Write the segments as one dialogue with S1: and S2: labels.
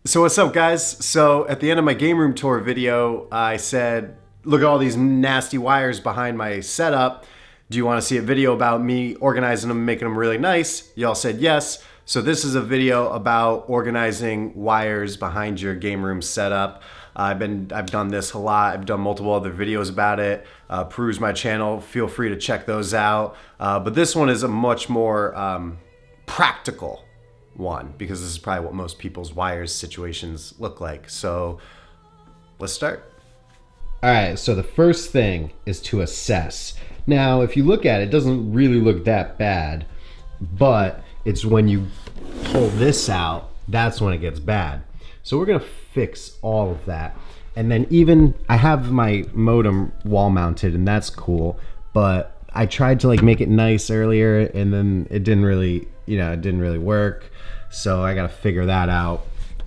S1: So what's up, guys? So at the end of my game room tour video, I said, look at all these nasty wires behind my setup. Do you want to see a video about me organizing them, making them really nice? Y'all said yes. So this is a video about organizing wires behind your game room setup. I've done this a lot. I've done multiple other videos about it. Peruse my channel. Feel free to check those out. But this one is a much more practical one, because this is probably what most people's wires situations look like. So let's start.
S2: All right, so the first thing is to assess. Now, if you look at it, it doesn't really look that bad, but it's when you pull this out, that's when it gets bad. So we're gonna fix all of that. And then even, I have my modem wall mounted and that's cool, but I tried to like make it nice earlier and then it didn't really, it didn't really work. So I gotta figure that out.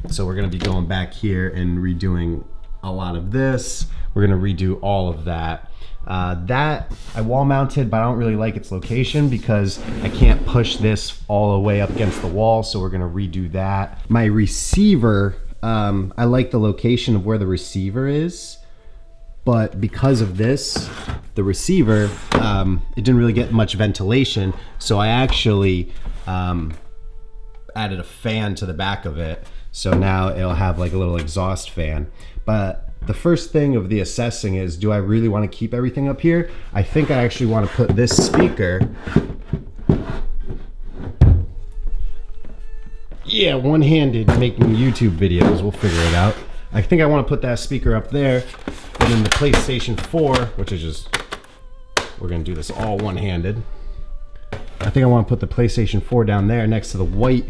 S2: So we're gonna be going back here and redoing a lot of this. We're gonna redo all of that. That I wall mounted, but I don't really like its location because I can't push this all the way up against the wall. So we're gonna redo that. My receiver, I like the location of where the receiver is, but because of this, the receiver, it didn't really get much ventilation. So I actually, added a fan to the back of it, so now it'll have like a little exhaust fan. But the first thing of the assessing is, do I really want to keep everything up here? I think I actually want to put this speaker, yeah, one-handed making YouTube videos, we'll figure it out. I think I want to put that speaker up there, and then the PlayStation 4, which is just, we're gonna do this all one-handed. I think I want to put the PlayStation 4 down there next to the white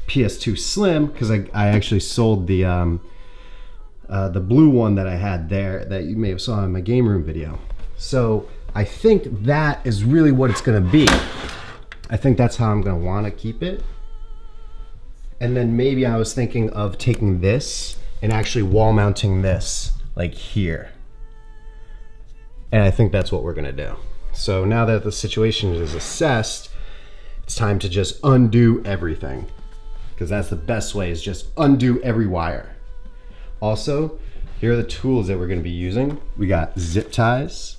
S2: PS2 Slim, because I actually sold the blue one that I had there that you may have saw in my game room video. So I think that is really what it's going to be. I think that's how I'm going to want to keep it. And then maybe I was thinking of taking this and actually wall mounting this like here. And I think that's what we're going to do. So now that the situation is assessed, it's time to just undo everything, because that's the best way, is just undo every wire. Also, here are the tools that we're going to be using. We got zip ties,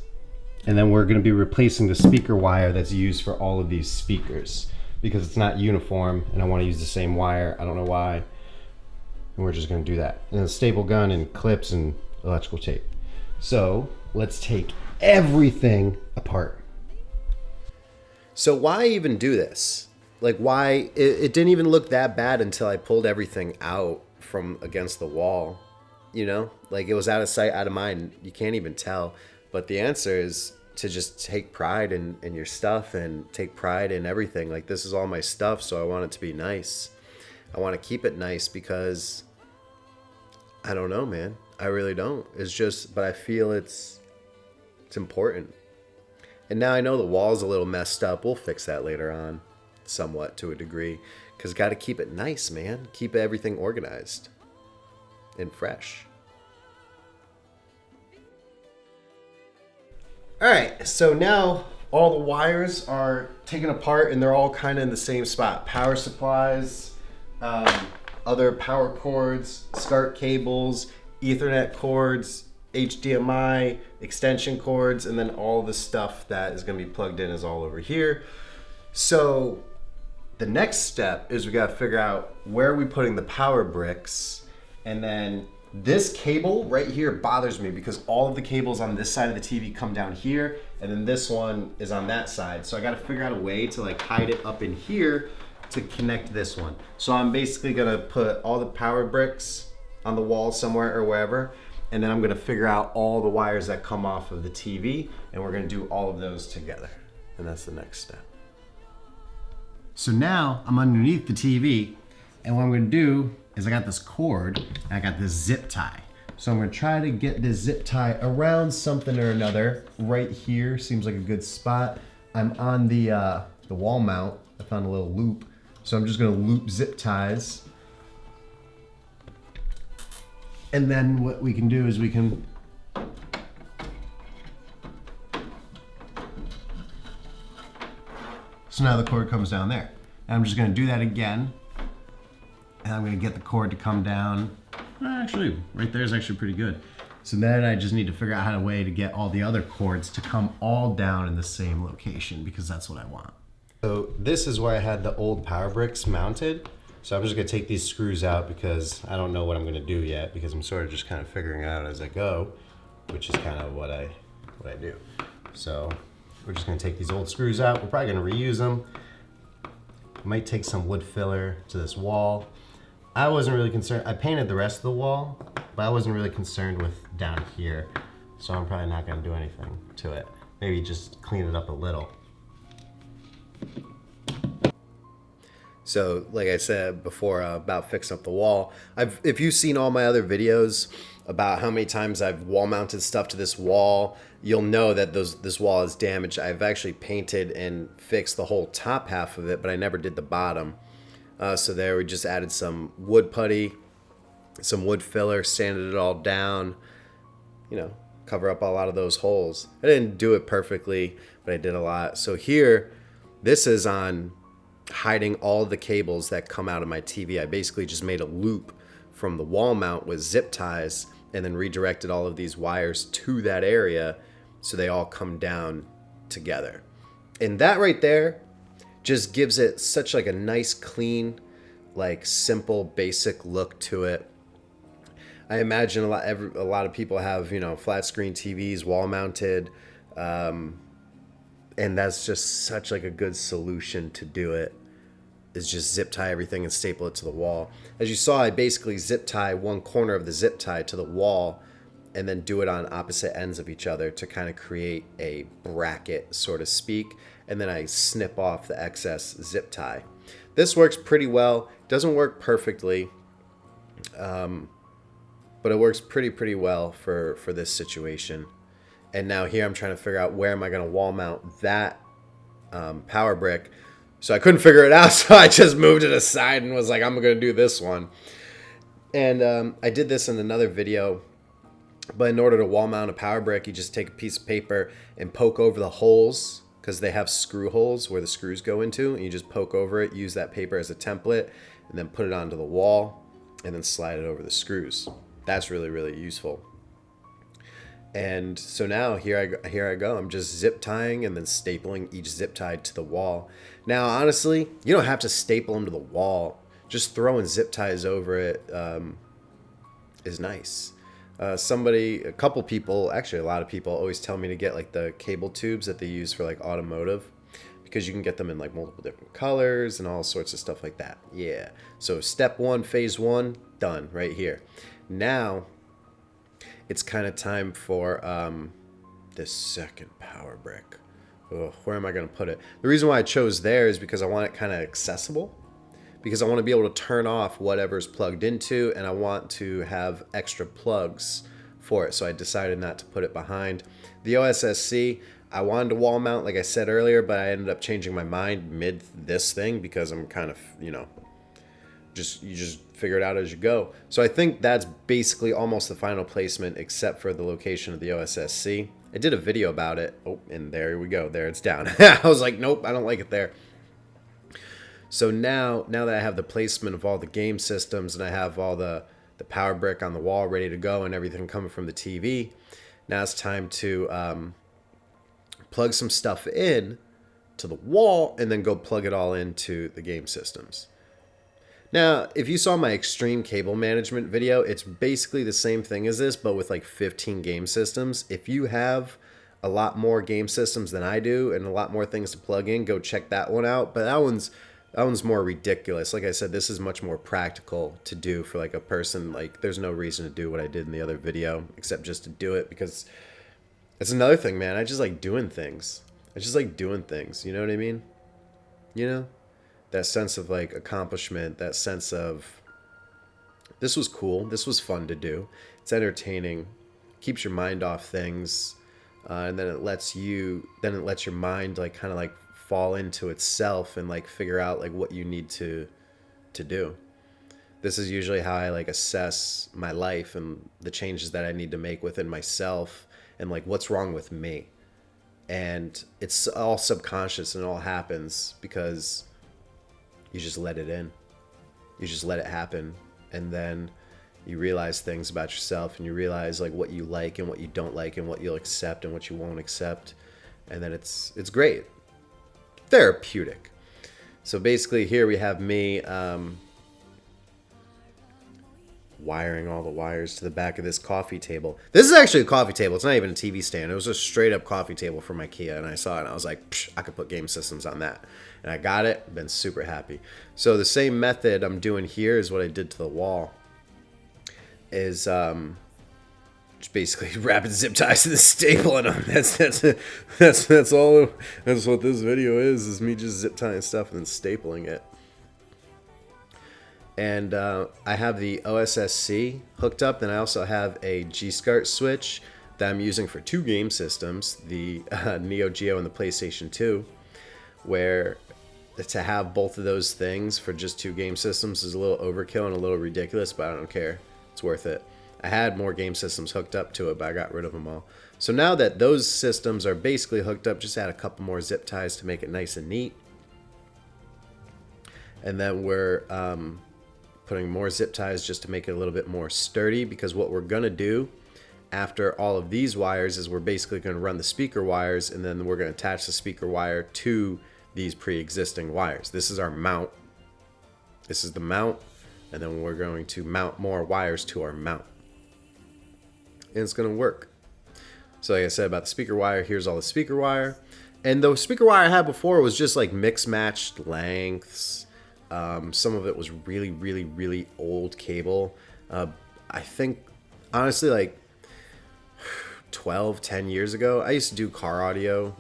S2: and then we're going to be replacing the speaker wire that's used for all of these speakers, because it's not uniform and I want to use the same wire. I don't know why. And we're just going to do that. And then a staple gun and clips and electrical tape. So let's take everything apart. So why even do this? Like, why? It didn't even look that bad until I pulled everything out from against the wall. Like, it was out of sight, out of mind. You can't even tell. But the answer is to just take pride in your stuff and take pride in everything. Like, this is all my stuff, so I want it to be nice. I want to keep it nice because I don't know, man. I really don't. It's just, but I feel it's important. And now I know the wall's a little messed up. We'll fix that later on, somewhat to a degree, because got to keep it nice, man. Keep everything organized and fresh. All right, so now all the wires are taken apart and they're all kind of in the same spot. Power supplies, other power cords, SCART cables, Ethernet cords, HDMI, extension cords, and then all the stuff that is going to be plugged in is all over here. So the next step is we got to figure out where are we putting the power bricks. And then this cable right here bothers me because all of the cables on this side of the TV come down here, and then this one is on that side. So I got to figure out a way to like hide it up in here to connect this one. So I'm basically going to put all the power bricks on the wall somewhere or wherever. And then I'm gonna figure out all the wires that come off of the TV, and we're gonna do all of those together. And that's the next step. So now I'm underneath the TV, and what I'm gonna do is I got this cord, and I got this zip tie. So I'm gonna try to get this zip tie around something or another. Right here seems like a good spot. I'm on the wall mount. I found a little loop. So I'm just gonna loop zip ties. And then what we can do is we can so now the cord comes down there. And I'm just gonna do that again.
S1: And I'm gonna get the cord to come down. Actually, right there is actually pretty good. So then I just need to figure out how to way to get all the other cords to come all down in the same location because that's what I want. So this is where I had the old power bricks mounted. So I'm just gonna take these screws out because I don't know what I'm gonna do yet because I'm sort of just kind of figuring it out as I go, which is kind of what I do. So we're just gonna take these old screws out. We're probably gonna reuse them. I might take some wood filler to this wall. I wasn't really concerned. I painted the rest of the wall, but I wasn't really concerned with down here. So I'm probably not gonna do anything to it. Maybe just clean it up a little. So like I said before about fixing up the wall, if you've seen all my other videos about how many times I've wall mounted stuff to this wall, you'll know that this wall is damaged. I've actually painted and fixed the whole top half of it, but I never did the bottom. So there we just added some wood putty, some wood filler, sanded it all down, you know, cover up a lot of those holes. I didn't do it perfectly, but I did a lot. So here, this is on hiding all the cables that come out of my TV. I basically just made a loop from the wall mount with zip ties and then redirected all of these wires to that area so they all come down together. And that right there just gives it such like a nice, clean, like simple, basic look to it. I imagine a lot of people have, you know, flat screen TVs, wall mounted, and that's just such like a good solution to do it. Is just zip tie everything and staple it to the wall. As you saw, I basically zip tie one corner of the zip tie to the wall and then do it on opposite ends of each other to kind of create a bracket, so to speak. And then I snip off the excess zip tie. This works pretty well. Doesn't work perfectly, but it works pretty well for this situation. And now here I'm trying to figure out where am I going to wall mount that power brick. So I couldn't figure it out, so I just moved it aside and was like, I'm going to do this one. And I did this in another video, but in order to wall mount a power brick, you just take a piece of paper and poke over the holes, because they have screw holes where the screws go into, and you just poke over it, use that paper as a template, and then put it onto the wall, and then slide it over the screws. That's really useful. And so now here I go. I'm just zip tying and then stapling each zip tie to the wall. Now, honestly, you don't have to staple them to the wall. Just throwing zip ties over it is nice. A couple people, actually a lot of people always tell me to get like the cable tubes that they use for like automotive, because you can get them in like multiple different colors and all sorts of stuff like that. Yeah. So step one, phase one, done right here. Now it's kind of time for this second power brick. Ugh, where am I going to put it? The reason why I chose there is because I want it kind of accessible, because I want to be able to turn off whatever's plugged into, and I want to have extra plugs for it. So I decided not to put it behind. The OSSC, I wanted to wall mount, like I said earlier, but I ended up changing my mind mid this thing because I'm kind of, you know, you just figure it out as you go. So I think that's basically almost the final placement, except for the location of the OSSC. I did a video about it. Oh, and there we go. There, it's down. I was like, nope, I don't like it there. So now that I have the placement of all the game systems and I have all the power brick on the wall ready to go and everything coming from the TV, now it's time to plug some stuff in to the wall and then go plug it all into the game systems. Now, if you saw my extreme cable management video, it's basically the same thing as this, but with like 15 game systems. If you have a lot more game systems than I do and a lot more things to plug in, go check that one out. But that one's more ridiculous. Like I said, this is much more practical to do for like a person. Like, there's no reason to do what I did in the other video except just to do it, because it's another thing, man. I just like doing things. You know what I mean? You know? That sense of like accomplishment, that sense of this was cool, this was fun to do, it's entertaining, keeps your mind off things, and then it lets your mind like kind of like fall into itself and like figure out like what you need to do. This is usually how I like assess my life and the changes that I need to make within myself and like what's wrong with me. And it's all subconscious and it all happens because you just let it in. You just let it happen, and then you realize things about yourself, and you realize like what you like and what you don't like, and what you'll accept and what you won't accept, and then it's great, therapeutic. So basically, here we have me wiring all the wires to the back of this coffee table. This is actually a coffee table. It's not even a TV stand. It was a straight up coffee table from IKEA, and I saw it and I was like, psh, I could put game systems on that. And I got it. Been super happy. So the same method I'm doing here is what I did to the wall. Is just basically wrapping zip ties and stapling them. That's all. That's what this video is me just zip tying stuff and then stapling it. And I have the OSSC hooked up, and I also have a G-SCART switch that I'm using for 2 game systems, the Neo Geo and the PlayStation 2, where to have both of those things for just 2 game systems is a little overkill and a little ridiculous, but I don't care. It's worth it. I had more game systems hooked up to it, but I got rid of them all. So now that those systems are basically hooked up, just add a couple more zip ties to make it nice and neat. And then we're putting more zip ties just to make it a little bit more sturdy, because what we're gonna do after all of these wires is we're basically gonna run the speaker wires, and then we're gonna attach the speaker wire to these pre-existing wires. This is our mount. This is the mount, and then we're going to mount more wires to our mount. And it's gonna work. So like I said about the speaker wire, here's all the speaker wire. And the speaker wire I had before was just like mix-matched lengths. Some of it was really, really, really old cable. I think, honestly, like 10 years ago, I used to do car audio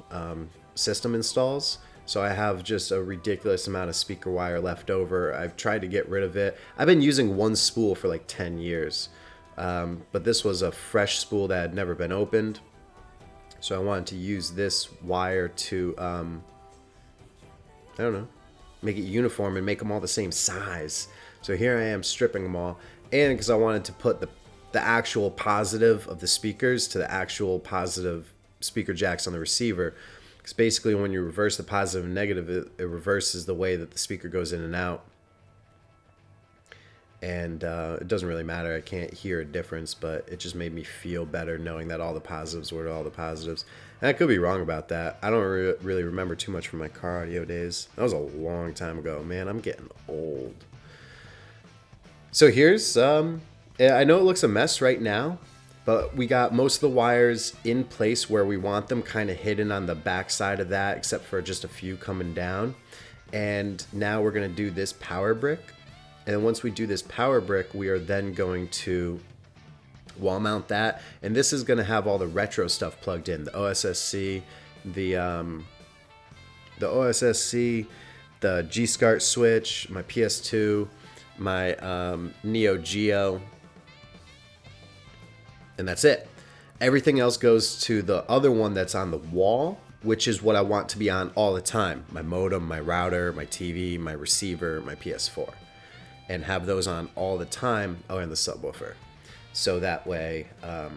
S1: system installs. So I have just a ridiculous amount of speaker wire left over. I've tried to get rid of it. I've been using one spool for like 10 years. But this was a fresh spool that had never been opened. So I wanted to use this wire to, I don't know, make it uniform and make them all the same size. So here I am stripping them all, and because I wanted to put the actual positive of the speakers to the actual positive speaker jacks on the receiver, because basically when you reverse the positive and negative, it reverses the way that the speaker goes in and out, and it doesn't really matter. I can't hear a difference, but it just made me feel better knowing that all the positives were to all the positives. And I could be wrong about that. I don't really remember too much from my car audio days. That was a long time ago. Man, I'm getting old. So here's, I know it looks a mess right now, but we got most of the wires in place where we want them, kind of hidden on the back side of that, except for just a few coming down. And now we're going to do this power brick. And once we do this power brick, we are then going to wall mount that. And this is going to have all the retro stuff plugged in. The OSSC, the G-SCART switch, my PS2, my Neo Geo. And that's it. Everything else goes to the other one that's on the wall, which is what I want to be on all the time. My modem, my router, my TV, my receiver, my PS4. And have those on all the time. Oh, and the subwoofer. So that way, yeah,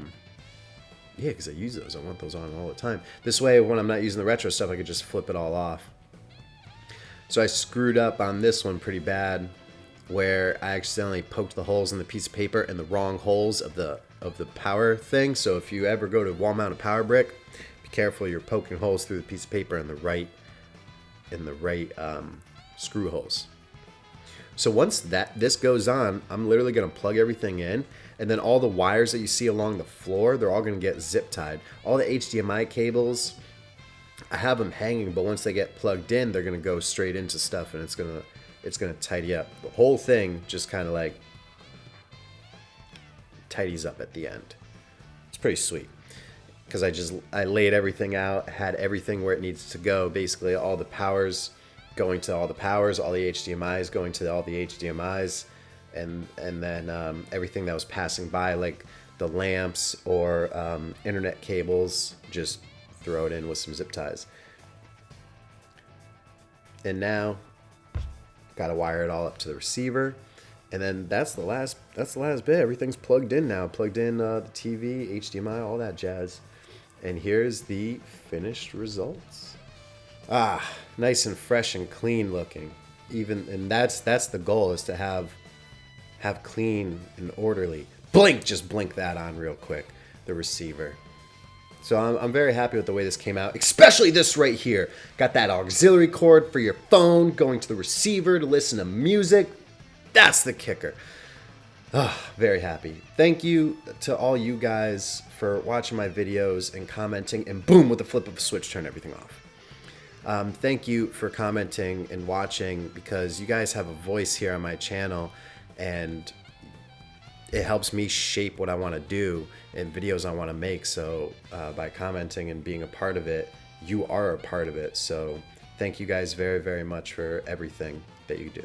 S1: because I use those. I want those on all the time. This way, when I'm not using the retro stuff, I could just flip it all off. So I screwed up on this one pretty bad, where I accidentally poked the holes in the piece of paper in the wrong holes of the power thing. So if you ever go to wall mount a power brick, be careful you're poking holes through the piece of paper in the right screw holes. So once this goes on, I'm literally going to plug everything in, and then all the wires that you see along the floor, they're all going to get zip tied. All the HDMI cables, I have them hanging, but once they get plugged in, they're going to go straight into stuff, and it's going to tidy up. The whole thing just kind of like tidies up at the end. It's pretty sweet, because I laid everything out, had everything where it needs to go. Basically, all the powers going to all the powers, all the HDMIs going to all the HDMIs, and then everything that was passing by, like the lamps or internet cables, just throw it in with some zip ties. And now, got to wire it all up to the receiver, and then that's the last bit. Everything's plugged in now. Plugged in the TV, HDMI, all that jazz. And here's the finished results. Ah, nice and fresh and clean looking. and that's the goal, is to have clean and orderly. Just blink that on real quick, the receiver. So I'm very happy with the way this came out, especially this right here. Got that auxiliary cord for your phone going to the receiver to listen to music. That's the kicker. Very happy. Thank you to all you guys for watching my videos and commenting, and boom, with the flip of a switch, turn everything off. Thank you for commenting and watching, because you guys have a voice here on my channel, and it helps me shape what I want to do and videos I want to make. So by commenting and being a part of it, you are a part of it. So thank you guys very, very much for everything that you do.